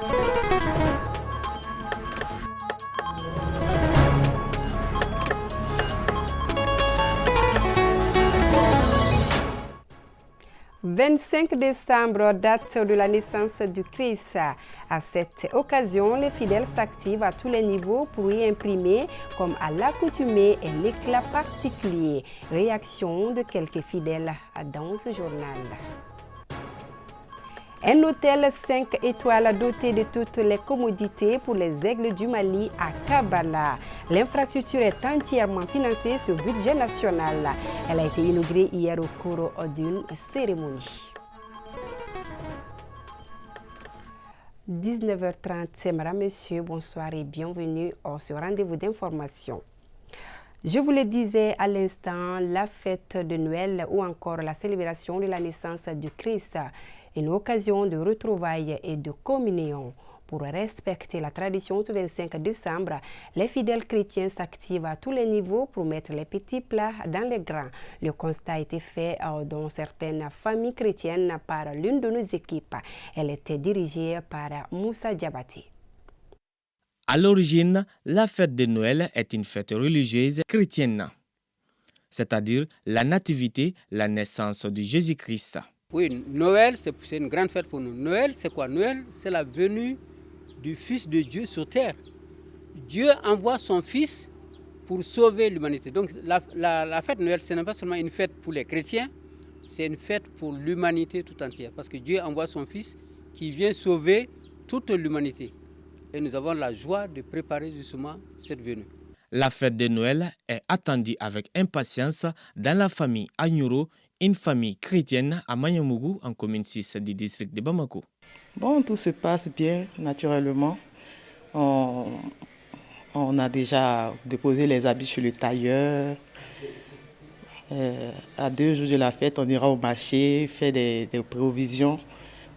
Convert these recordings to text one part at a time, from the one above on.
Le 25 décembre, date de la naissance du Christ. À cette occasion, les fidèles s'activent à tous les niveaux pour y imprimer, comme à l'accoutumée, un éclat particulier. Réaction de quelques fidèles dans ce journal. Un hôtel 5 étoiles doté de toutes les commodités pour les Aigles du Mali à Kabala. L'infrastructure est entièrement financée sur budget national. Elle a été inaugurée hier au cours d'une cérémonie. 19h30, Madame, Monsieur, bonsoir et bienvenue à ce rendez-vous d'information. Je vous le disais à l'instant, la fête de Noël ou encore la célébration de la naissance du Christ, une occasion de retrouvailles et de communion. Pour respecter la tradition du 25 décembre, les fidèles chrétiens s'activent à tous les niveaux pour mettre les petits plats dans les grands. Le constat a été fait dans certaines familles chrétiennes par l'une de nos équipes. Elle était dirigée par Moussa Diabati. À l'origine, la fête de Noël est une fête religieuse chrétienne, c'est-à-dire la nativité, la naissance de Jésus-Christ. Oui, Noël, c'est une grande fête pour nous. Noël, c'est quoi? Noël, c'est la venue du Fils de Dieu sur terre. Dieu envoie son Fils pour sauver l'humanité. Donc la fête de Noël, ce n'est pas seulement une fête pour les chrétiens, c'est une fête pour l'humanité tout entière. Parce que Dieu envoie son Fils qui vient sauver toute l'humanité. Et nous avons la joie de préparer justement cette venue. La fête de Noël est attendue avec impatience dans la famille Agnuro, une famille chrétienne à Mayamougou, en commune 6 du district de Bamako. Bon, tout se passe bien, naturellement. On a déjà déposé les habits chez le tailleur. À 2 jours de la fête, on ira au marché, faire des provisions.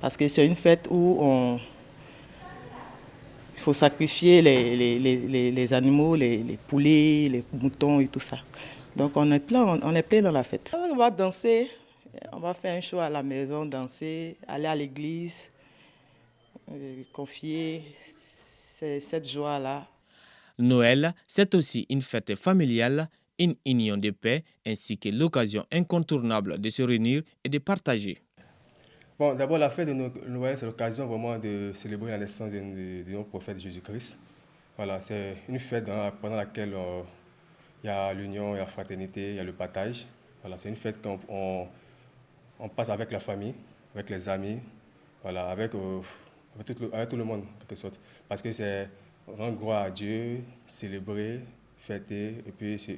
Parce que c'est une fête où il faut sacrifier les animaux, les poulets, les moutons et tout ça. Donc on est plein dans la fête. On va danser, on va faire un show à la maison, danser, aller à l'église, confier cette joie-là. Noël, c'est aussi une fête familiale, une union de paix, ainsi que l'occasion incontournable de se réunir et de partager. Bon, d'abord, la fête de Noël, c'est l'occasion vraiment de célébrer la naissance de notre prophète Jésus-Christ. Voilà, c'est une fête pendant laquelle il y a l'union, il y a la fraternité, il y a le partage. Voilà, c'est une fête qu'on passe avec la famille, avec les amis, voilà, avec tout le monde, en quelque sorte. Parce que c'est rendre gloire à Dieu, célébrer, fêter, et puis ce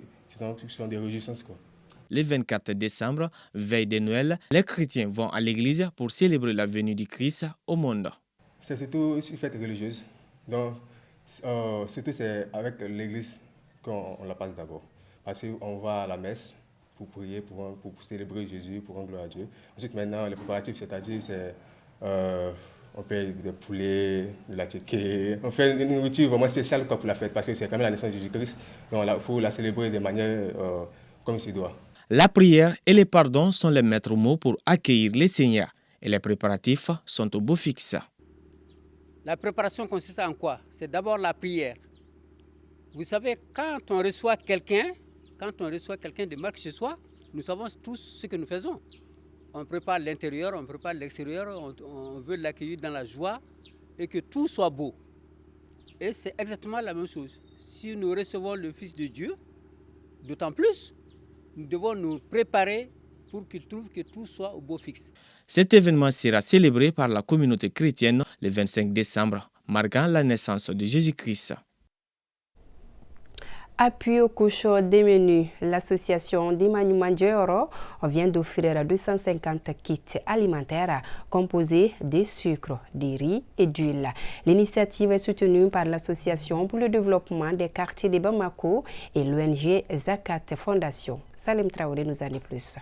sont des réjouissances, quoi. Le 24 décembre, veille de Noël, les chrétiens vont à l'église pour célébrer la venue du Christ au monde. C'est surtout une fête religieuse. Donc, surtout c'est avec l'église qu'on la passe d'abord. Parce qu'on va à la messe pour prier, pour célébrer Jésus, pour rendre gloire à Dieu. Ensuite, maintenant, les préparatifs, c'est-à-dire, on paye des poulets, de la tchéké. On fait une nourriture vraiment spéciale pour la fête, parce que c'est quand même la naissance de Jésus-Christ. Donc, il faut la célébrer de manière comme il se doit. La prière et le pardon sont les maîtres mots pour accueillir les Seigneurs. Et les préparatifs sont au beau fixe. La préparation consiste en quoi? C'est d'abord la prière. Vous savez, quand on reçoit quelqu'un de mal chez soi, nous savons tous ce que nous faisons. On prépare l'intérieur, on prépare l'extérieur, on veut l'accueillir dans la joie et que tout soit beau. Et c'est exactement la même chose. Si nous recevons le Fils de Dieu, d'autant plus, nous devons nous préparer pour qu'il trouve que tout soit au beau fixe. Cet événement sera célébré par la communauté chrétienne le 25 décembre, marquant la naissance de Jésus-Christ. Appui aux couches démunies, l'association Dimanu Mangioro vient d'offrir 250 kits alimentaires composés de sucre, de riz et d'huile. L'initiative est soutenue par l'Association pour le développement des quartiers de Bamako et l'ONG Zakat Fondation. Salim Traoré nous en dit plus.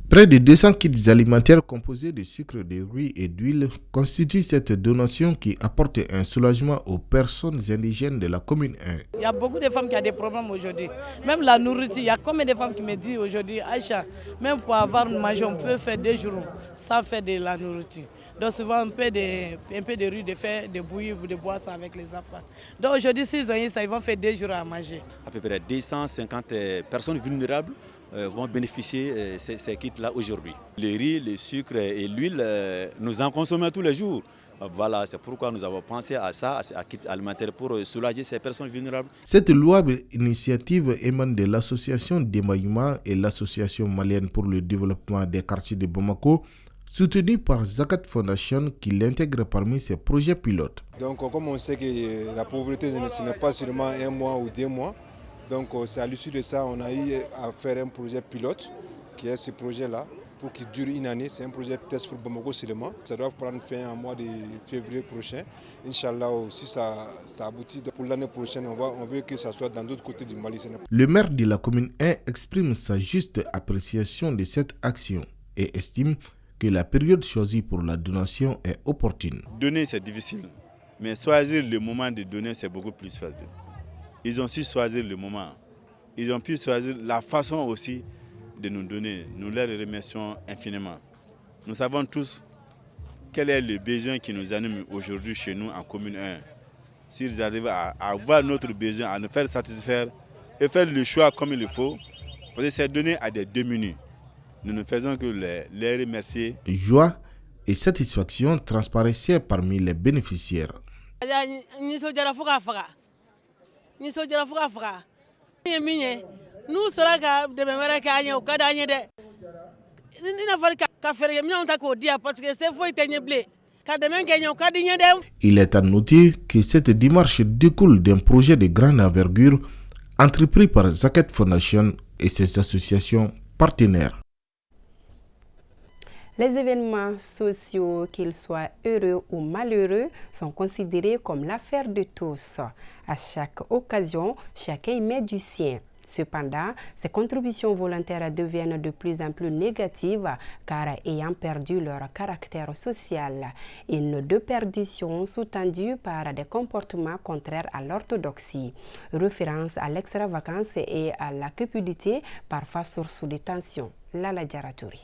Près de 200 kits alimentaires composés de sucre, de riz et d'huile constituent cette donation qui apporte un soulagement aux personnes indigènes de la commune 1. Il y a beaucoup de femmes qui ont des problèmes aujourd'hui. Même la nourriture, il y a combien de femmes qui me disent aujourd'hui, Aïcha, même pour avoir mangé, on peut faire 2 jours sans faire de la nourriture. Donc souvent un peu de riz, de faire de bouillir ou de boire ça avec les enfants. Donc aujourd'hui, s'ils ont eu ça, ils vont faire 2 jours à manger. À peu près 250 personnes vulnérables vont bénéficier de ces kits-là aujourd'hui. Le riz, le sucre et l'huile, nous en consommons tous les jours. Voilà, c'est pourquoi nous avons pensé à ça, à kit alimentaire pour soulager ces personnes vulnérables. Cette louable initiative émane de l'association Demaïma et l'association malienne pour le développement des quartiers de Bamako, soutenue par Zakat Foundation qui l'intègre parmi ses projets pilotes. Donc comme on sait que la pauvreté ce n'est pas seulement 1 mois ou 2 mois, donc c'est à l'issue de ça on a eu à faire un projet pilote qui est ce projet-là pour qu'il dure 1 année. C'est un projet test pour Bamako seulement. Ça doit prendre fin en mois de février prochain. Inch'Allah, si ça aboutit pour l'année prochaine, on veut que ça soit dans d'autres côtés du Mali. Le maire de la commune 1 exprime sa juste appréciation de cette action et estime que la période choisie pour la donation est opportune. Donner c'est difficile, mais choisir le moment de donner c'est beaucoup plus facile. Ils ont su choisir le moment. Ils ont pu choisir la façon aussi de nous donner. Nous les remercions infiniment. Nous savons tous quel est le besoin qui nous anime aujourd'hui chez nous en commune 1. S'ils arrivent à avoir notre besoin, à nous faire satisfaire et faire le choix comme il le faut, parce que c'est donné à des démunis. Nous ne faisons que les remercier. Joie et satisfaction transparaissaient parmi les bénéficiaires. Il est à noter que cette démarche découle d'un projet de grande envergure entrepris par Zakat Foundation et ses associations partenaires. Les événements sociaux, qu'ils soient heureux ou malheureux, sont considérés comme l'affaire de tous. À chaque occasion, chacun y met du sien. Cependant, ces contributions volontaires deviennent de plus en plus négatives car ayant perdu leur caractère social. Une déperdition sous-tendue par des comportements contraires à l'orthodoxie. Référence à l'extravagance et à la cupidité, parfois source de tension. Lala Diaratouri.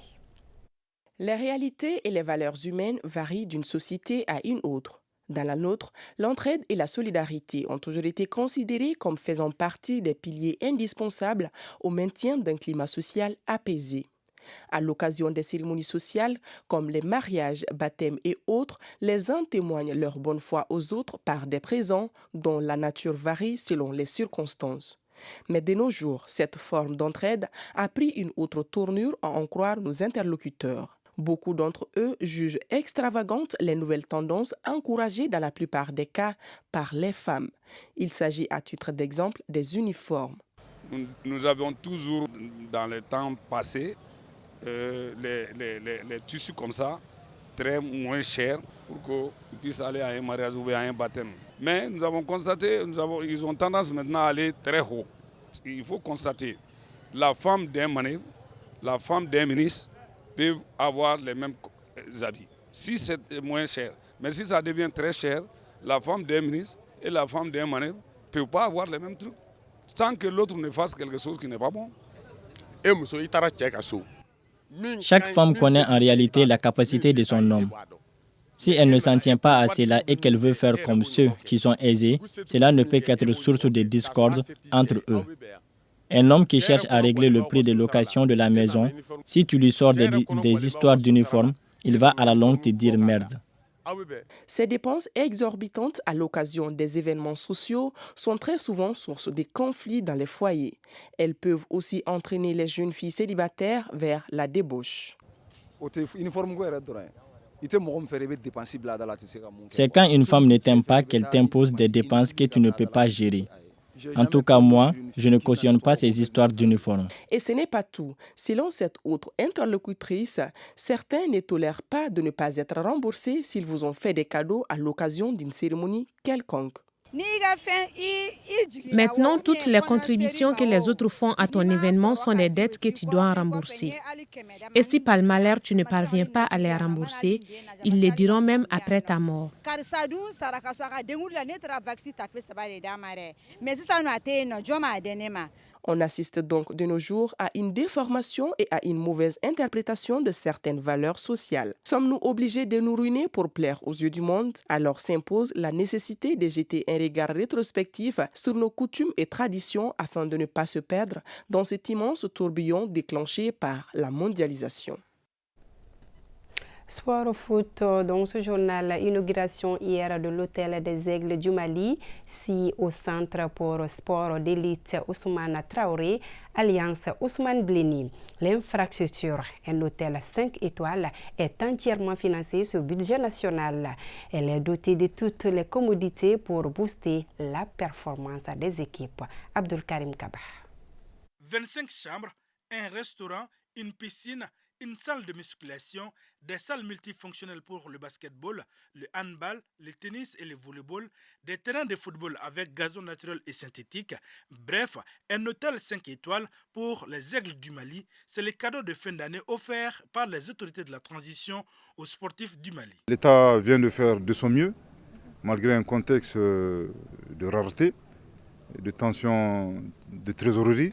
Les réalités et les valeurs humaines varient d'une société à une autre. Dans la nôtre, l'entraide et la solidarité ont toujours été considérées comme faisant partie des piliers indispensables au maintien d'un climat social apaisé. À l'occasion des cérémonies sociales, comme les mariages, baptêmes et autres, les uns témoignent leur bonne foi aux autres par des présents dont la nature varie selon les circonstances. Mais de nos jours, cette forme d'entraide a pris une autre tournure à en croire nos interlocuteurs. Beaucoup d'entre eux jugent extravagantes les nouvelles tendances encouragées dans la plupart des cas par les femmes. Il s'agit à titre d'exemple des uniformes. Nous avons toujours, dans les temps passés, les tissus comme ça, très moins chers pour qu'on puisse aller à un mariage ou à un baptême. Mais nous avons constaté, ils ont tendance maintenant à aller très haut. Il faut constater, la femme d'un manœuvre, la femme d'un ministre, peuvent avoir les mêmes habits. Si c'est moins cher, mais si ça devient très cher, la femme d'un ministre et la femme d'un manœuvre ne peuvent pas avoir les mêmes trucs, sans que l'autre ne fasse quelque chose qui n'est pas bon. Chaque femme connaît en réalité la capacité de son homme. Si elle ne s'en tient pas à cela et qu'elle veut faire comme ceux qui sont aisés, cela ne peut qu'être source de discorde entre eux. Un homme qui cherche à régler le prix de location de la maison, si tu lui sors des histoires d'uniformes, il va à la longue te dire merde. Ces dépenses exorbitantes à l'occasion des événements sociaux sont très souvent source de conflits dans les foyers. Elles peuvent aussi entraîner les jeunes filles célibataires vers la débauche. C'est quand une femme ne t'aime pas qu'elle t'impose des dépenses que tu ne peux pas gérer. En tout cas, moi, je ne cautionne pas ces histoires d'uniformes. Et ce n'est pas tout. Selon cette autre interlocutrice, certains ne tolèrent pas de ne pas être remboursés s'ils vous ont fait des cadeaux à l'occasion d'une cérémonie quelconque. Maintenant, toutes les contributions que les autres font à ton événement sont des dettes que tu dois rembourser. Et si par malheur tu ne parviens pas à les rembourser, ils le diront même après ta mort. On assiste donc de nos jours à une déformation et à une mauvaise interprétation de certaines valeurs sociales. Sommes-nous obligés de nous ruiner pour plaire aux yeux du monde? Alors s'impose la nécessité de jeter un regard rétrospectif sur nos coutumes et traditions afin de ne pas se perdre dans cet immense tourbillon déclenché par la mondialisation. Sport au foot, dans ce journal, inauguration hier de l'hôtel des Aigles du Mali, si au centre pour sport d'élite Ousmane Traoré, Alliance Ousmane Bleni. L'infrastructure, un hôtel 5 étoiles, est entièrement financée sur budget national. Elle est dotée de toutes les commodités pour booster la performance des équipes. Abdul Karim Kaba. 25 chambres, un restaurant, une piscine, une salle de musculation, des salles multifonctionnelles pour le basketball, le handball, le tennis et le volleyball, des terrains de football avec gazon naturel et synthétique. Bref, un hôtel 5 étoiles pour les Aigles du Mali. C'est le cadeau de fin d'année offert par les autorités de la transition aux sportifs du Mali. L'État vient de faire de son mieux, malgré un contexte de rareté, de tension de trésorerie.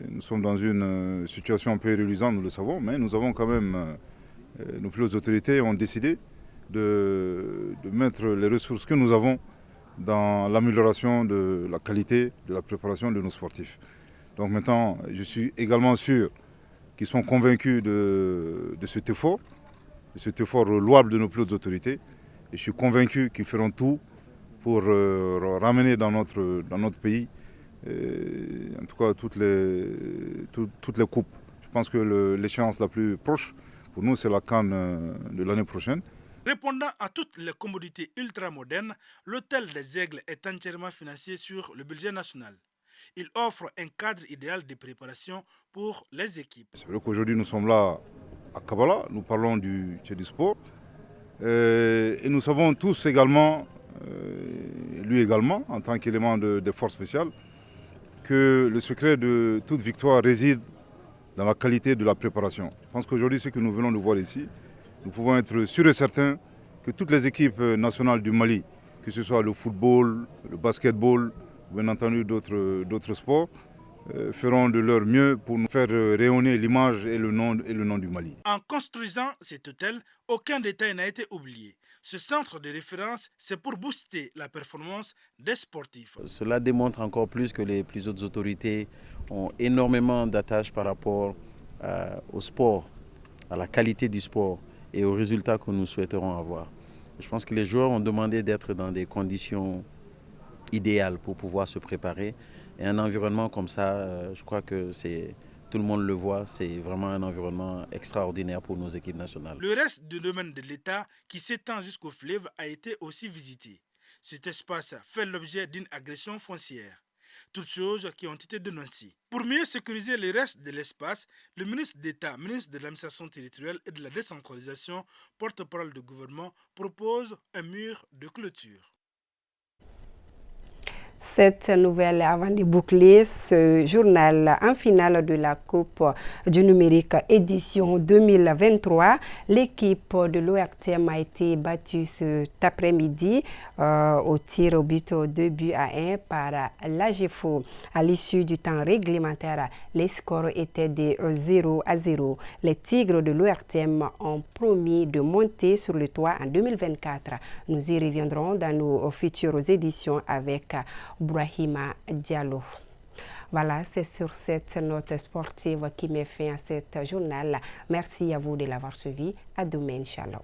Nous sommes dans une situation un peu irréalisante, nous le savons, mais nous avons quand même, nos plus hautes autorités ont décidé de mettre les ressources que nous avons dans l'amélioration de la qualité de la préparation de nos sportifs. Donc maintenant, je suis également sûr qu'ils sont convaincus de cet effort louable de nos plus hautes autorités. Et je suis convaincu qu'ils feront tout pour ramener dans notre pays en tout cas toutes les coupes. Je pense que l'échéance la plus proche pour nous, c'est la CAN de l'année prochaine. Répondant à toutes les commodités ultramodernes, l'hôtel des Aigles est entièrement financé sur le budget national. Il offre un cadre idéal de préparation pour les équipes. C'est vrai qu'aujourd'hui nous sommes là à Kabbalah, nous parlons du sport. Et nous savons tous également, lui également, en tant qu'élément de force spéciale, que le secret de toute victoire réside dans la qualité de la préparation. Je pense qu'aujourd'hui, ce que nous venons de voir ici, nous pouvons être sûrs et certains que toutes les équipes nationales du Mali, que ce soit le football, le basketball, bien entendu d'autres sports, feront de leur mieux pour nous faire rayonner l'image et le nom du Mali. En construisant cet hôtel, aucun détail n'a été oublié. Ce centre de référence, c'est pour booster la performance des sportifs. Cela démontre encore plus que les plus hautes autorités ont énormément d'attaches par rapport au sport, à la qualité du sport et aux résultats que nous souhaiterons avoir. Je pense que les joueurs ont demandé d'être dans des conditions idéales pour pouvoir se préparer. Et un environnement comme ça, je crois que tout le monde le voit, c'est vraiment un environnement extraordinaire pour nos équipes nationales. Le reste du domaine de l'État qui s'étend jusqu'au fleuve a été aussi visité. Cet espace fait l'objet d'une agression foncière. Toutes choses qui ont été dénoncées. Pour mieux sécuriser le reste de l'espace, le ministre d'État, ministre de l'administration territoriale et de la décentralisation, porte-parole du gouvernement, propose un mur de clôture. Cette nouvelle avant de boucler ce journal en finale de la Coupe du numérique édition 2023. L'équipe de l'ORTM a été battue cet après-midi au tir au but 2-1 par l'AGFO. À l'issue du temps réglementaire, les scores étaient de 0-0. Les Tigres de l'ORTM ont promis de monter sur le toit en 2024. Nous y reviendrons dans nos futures éditions avec Brahima Diallo. Voilà, c'est sur cette note sportive qui met fin à cet journal. Merci à vous de l'avoir suivi. À demain, Inch'Allah.